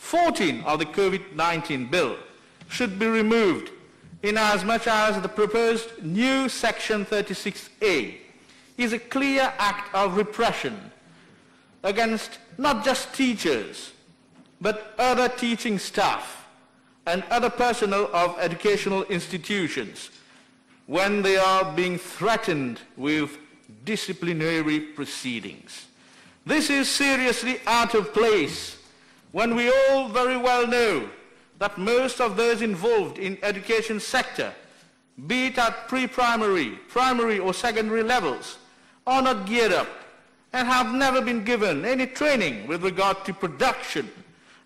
14 of the COVID-19 bill should be removed inasmuch as the proposed new Section 36A is a clear act of repression against not just teachers, but other teaching staff and other personnel of educational institutions when they are being threatened with disciplinary proceedings. This is seriously out of place when we all very well know that most of those involved in education sector, be it at pre-primary, primary or secondary levels, are not geared up and have never been given any training with regard to production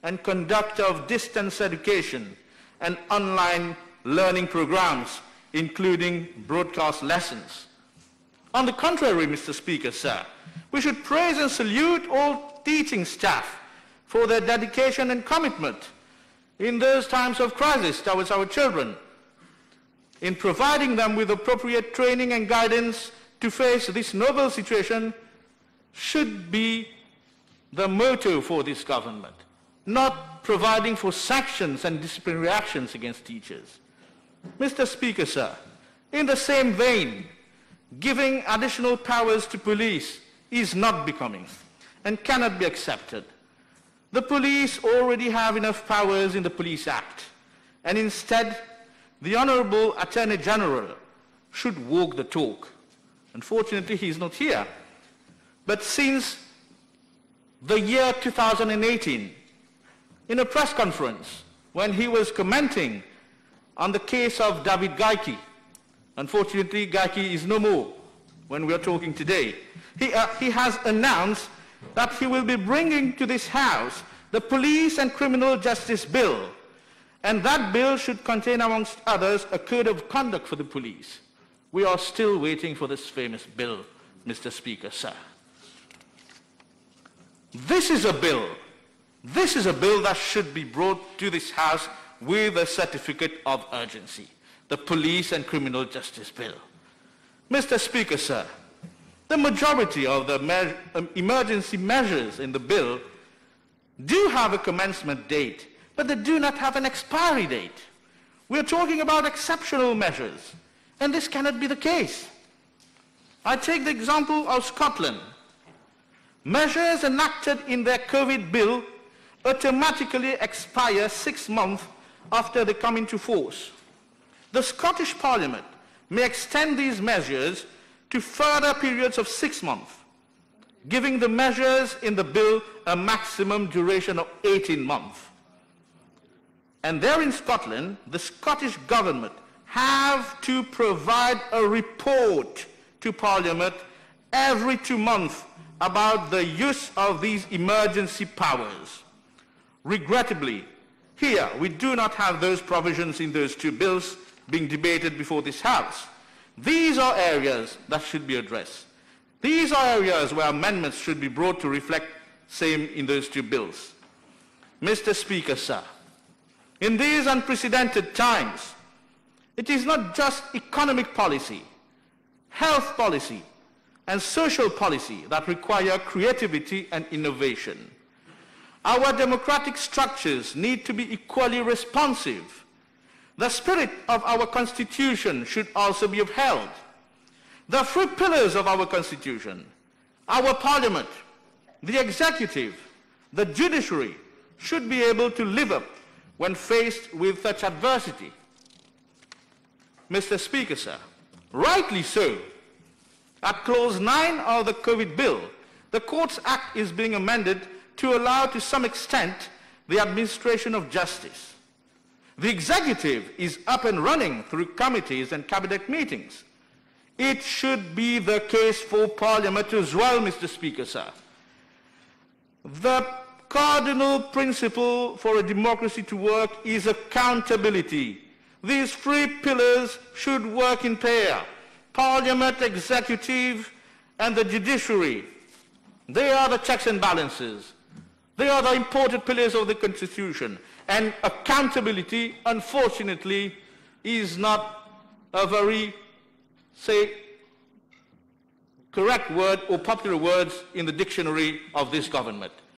and conduct of distance education and online learning programs, including broadcast lessons. On the contrary, Mr. Speaker, sir, we should praise and salute all teaching staff for their dedication and commitment in those times of crisis towards our children, in providing them with appropriate training and guidance to face this novel situation should be the motto for this government, not providing for sanctions and disciplinary actions against teachers. Mr. Speaker, sir, in the same vein, giving additional powers to police is not becoming and cannot be accepted. The police already have enough powers in the Police Act, and instead, the Honorable Attorney General should walk the talk. Unfortunately, he is not here. But since the year 2018, in a press conference, when he was commenting on the case of David Gaiki, unfortunately, Gaiki is no more when we are talking today, he has announced that he will be bringing to this House the Police and Criminal Justice Bill, and that bill should contain, amongst others, a code of conduct for the police. We are still waiting for this famous bill, Mr. Speaker, sir. This is a bill that should be brought to this House with a certificate of urgency, the Police and Criminal Justice Bill. Mr. Speaker, sir, the majority of the emergency measures in the bill do have a commencement date, but they do not have an expiry date. We are talking about exceptional measures, and this cannot be the case. I take the example of Scotland. Measures enacted in their COVID bill automatically expire 6 months after they come into force. The Scottish Parliament may extend these measures to further periods of 6 months, giving the measures in the bill a maximum duration of 18 months. And there in Scotland, the Scottish government have to provide a report to Parliament every 2 months about the use of these emergency powers. Regrettably, here we do not have those provisions in those two bills being debated before this House. These are areas that should be addressed. These are areas where amendments should be brought to reflect same in those two bills. Mr. Speaker, sir, in these unprecedented times, it is not just economic policy, health policy, and social policy that require creativity and innovation. Our democratic structures need to be equally responsive. The spirit of our Constitution should also be upheld. The 3 pillars of our Constitution, our Parliament, the Executive, the Judiciary, should be able to live up when faced with such adversity. Mr. Speaker, sir, rightly so, at Clause 9 of the COVID bill, the Courts Act is being amended to allow to some extent the administration of justice. The Executive is up and running through committees and cabinet meetings. It should be the case for Parliament as well, Mr. Speaker, sir. The cardinal principle for a democracy to work is accountability. These 3 pillars should work in pair. Parliament, Executive, and the Judiciary. They are the checks and balances. They are the important pillars of the Constitution. And accountability, unfortunately, is not a very, say, correct word or popular words in the dictionary of this government.